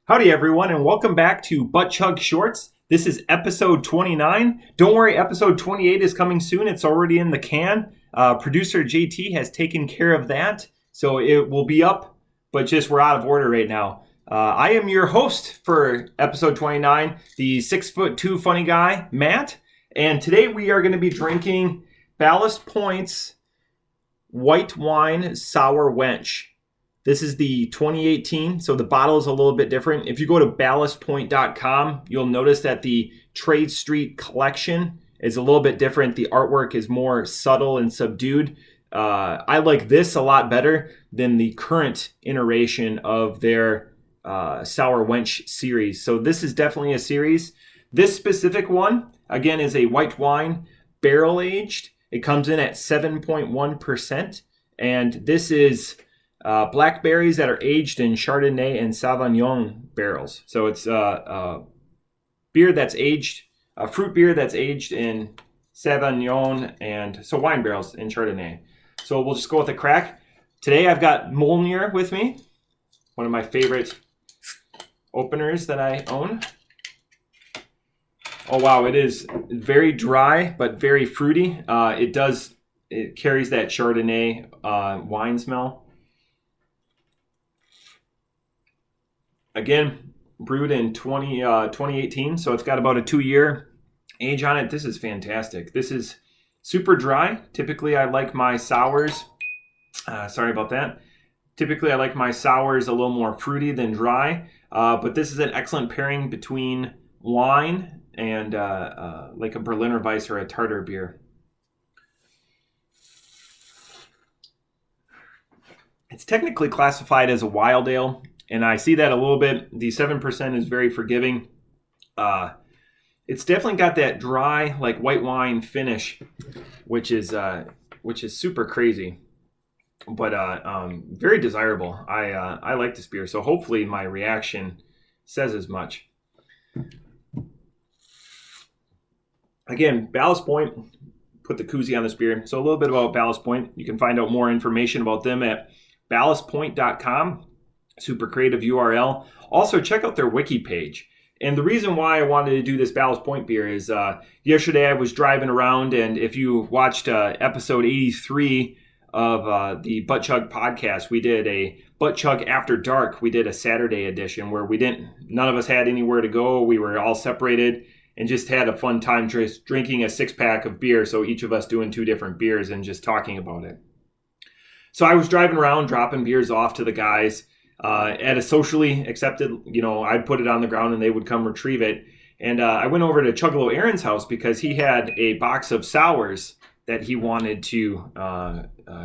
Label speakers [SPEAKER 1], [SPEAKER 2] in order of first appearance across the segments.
[SPEAKER 1] Howdy, everyone, and welcome back to Butt Chug Shorts. This is episode 29. Don't worry, episode 28 is coming soon. It's already in the can. Producer JT has taken care of that, so it will be up, but just we're out of order right now. I am your host for episode 29, the 6'2" funny guy, Matt, and today we are going to be drinking Ballast Point's White Wine Sour Wench. This is the 2018, so the bottle is a little bit different. If you go to ballastpoint.com, you'll notice that the Trade Street collection is a little bit different. The artwork is more subtle and subdued. I like this a lot better than the current iteration of their Sour Wench series. So this is definitely a series. This specific one, again, is a white wine, barrel aged. It comes in at 7.1%, and this is blackberries that are aged in Chardonnay and Sauvignon barrels. So it's beer that's aged, a fruit beer that's aged in Sauvignon and so wine barrels in Chardonnay. So we'll just go with a crack. Today I've got Molnir with me, one of my favorite openers that I own. Oh wow, it is very dry but very fruity. It carries that Chardonnay wine smell. Again, brewed in 2018, so it's got about a 2-year age on it. This is fantastic. This is super dry. Typically, I like my sours. Sorry about that. Typically, I like my sours a little more fruity than dry, but this is an excellent pairing between wine and like a Berliner Weiss or a Tartar beer. It's technically classified as a wild ale. And I see that a little bit. The 7% is very forgiving. It's definitely got that dry, like white wine finish, which is super crazy, but very desirable. I like this beer, so hopefully my reaction says as much. Again, Ballast Point put the koozie on this beer. So a little bit about Ballast Point. You can find out more information about them at ballastpoint.com. Super creative URL. Also, check out their wiki page. And the reason why I wanted to do this Ballast Point beer is yesterday I was driving around, and if you watched episode 83 of the Butt Chug podcast, we did a Butt Chug After Dark. We did a Saturday edition where none of us had anywhere to go. We were all separated and just had a fun time just drinking a 6-pack of beer. So each of us doing 2 different beers and just talking about it. So I was driving around, dropping beers off to the guys. At a socially accepted, I'd put it on the ground and they would come retrieve it. And I went over to Chuggalo Aaron's house because he had a box of sours that he wanted to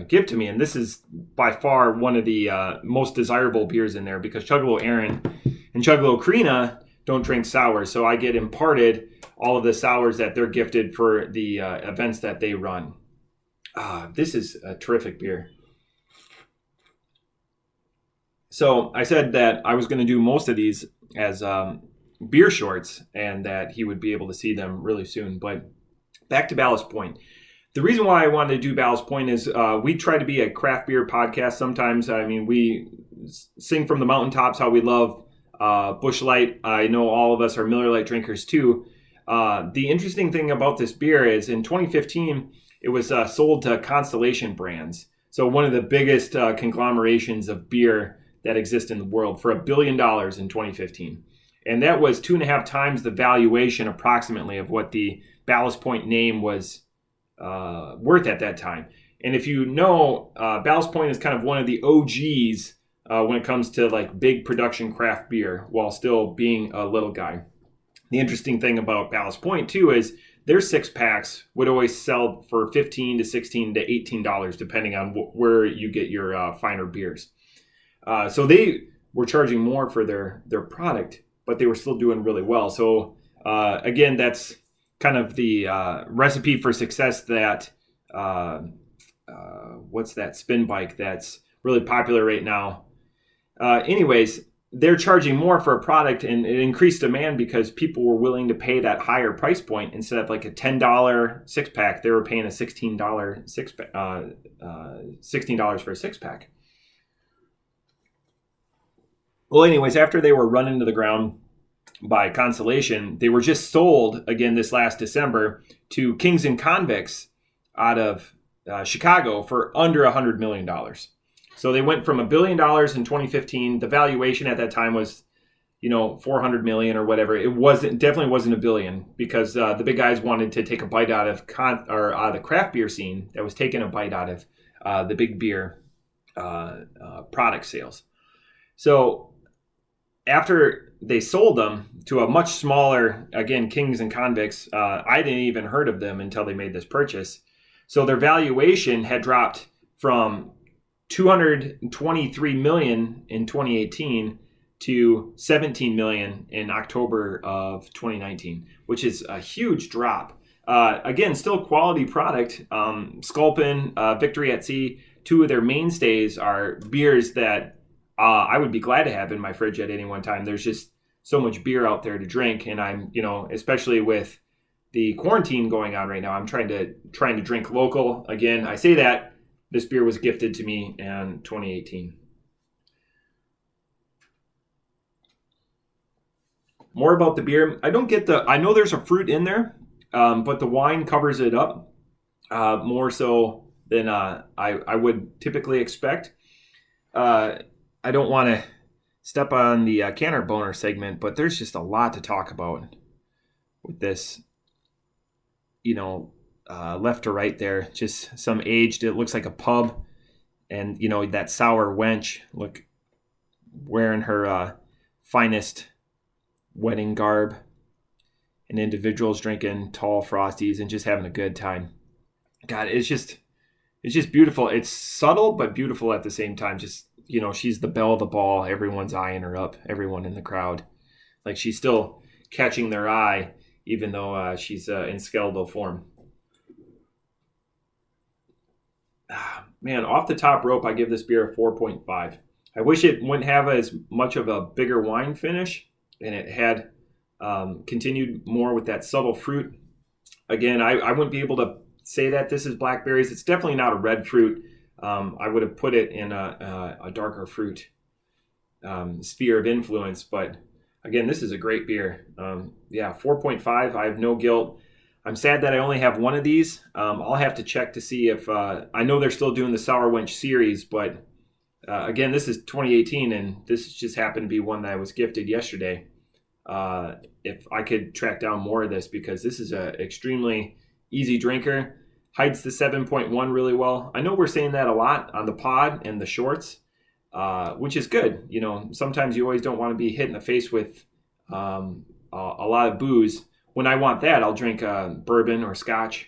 [SPEAKER 1] give to me. And this is by far one of the most desirable beers in there because Chuggalo Aaron and Chuggalo Krina don't drink sours. So I get imparted all of the sours that they're gifted for the events that they run. This is a terrific beer. So I said that I was going to do most of these as beer shorts and that he would be able to see them really soon. But back to Ballast Point. The reason why I wanted to do Ballast Point is we try to be a craft beer podcast sometimes. I mean, we sing from the mountaintops how we love Busch Light. I know all of us are Miller Lite drinkers too. The interesting thing about this beer is in 2015, it was sold to Constellation Brands. So one of the biggest conglomerations of beer that exist in the world for $1 billion in 2015. And that was 2.5 times the valuation approximately of what the Ballast Point name was worth at that time. And if you know, Ballast Point is kind of one of the OGs when it comes to like big production craft beer while still being a little guy. The interesting thing about Ballast Point too is their 6-packs would always sell for $15 to $16 to $18 depending on where you get your finer beers. So they were charging more for their product, but they were still doing really well. So again, that's kind of the recipe for success that, what's that spin bike that's really popular right now. Anyways, they're charging more for a product and it increased demand because people were willing to pay that higher price point. Instead of like a $10 6-pack, they were paying a $16 $16 for a 6-pack. Well, anyways, after they were run into the ground by Constellation, they were just sold again this last December to Kings and Convicts out of Chicago for under $100 million. So they went from $1 billion in 2015. The valuation at that time was, 400 million or whatever. It definitely wasn't $1 billion, because the big guys wanted to take a bite out of the craft beer scene that was taking a bite out of the big beer product sales. So after they sold them to a much smaller, again, Kings and Convicts, I didn't even heard of them until they made this purchase. So their valuation had dropped from 223 million in 2018 to 17 million in October of 2019, which is a huge drop. Again, still quality product. Sculpin, Victory at Sea, two of their mainstays are beers that I would be glad to have in my fridge at any one time. There's just so much beer out there to drink, and I'm, especially with the quarantine going on right now, I'm trying to drink local. Again, I say that this beer was gifted to me in 2018. More about the beer. I know there's a fruit in there, but the wine covers it up more so than I would typically expect. I don't want to step on the canner boner segment, but there's just a lot to talk about with this, left to right there. Just some aged, it looks like a pub. And, that sour wench, look, wearing her finest wedding garb. And individuals drinking tall Frosties and just having a good time. God, it's just beautiful. It's subtle, but beautiful at the same time. Just, she's the belle of the ball. Everyone's eyeing her up. Everyone in the crowd. Like, she's still catching their eye, even though she's in skeletal form. Man, off the top rope, I give this beer a 4.5. I wish it wouldn't have as much of a bigger wine finish, and it had continued more with that subtle fruit. Again, I wouldn't be able to say that this is blackberries. It's definitely not a red fruit. I would have put it in a darker fruit sphere of influence. But again, this is a great beer. 4.5. I have no guilt. I'm sad that I only have one of these. I'll have to check to see if I know they're still doing the Sour Wench series, but again, this is 2018, and this just happened to be one that I was gifted yesterday. If I could track down more of this, because this is an extremely easy drinker, hides the 7.1 really well. I know we're saying that a lot on the pod and the shorts, which is good. Sometimes you always don't want to be hit in the face with a lot of booze. When I want that, I'll drink bourbon or scotch.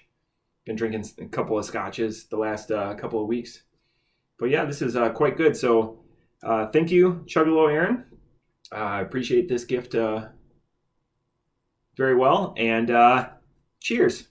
[SPEAKER 1] Been drinking a couple of scotches the last couple of weeks. But yeah, this is quite good. So thank you, Chuggalo Aaron. I appreciate this gift very well. And cheers.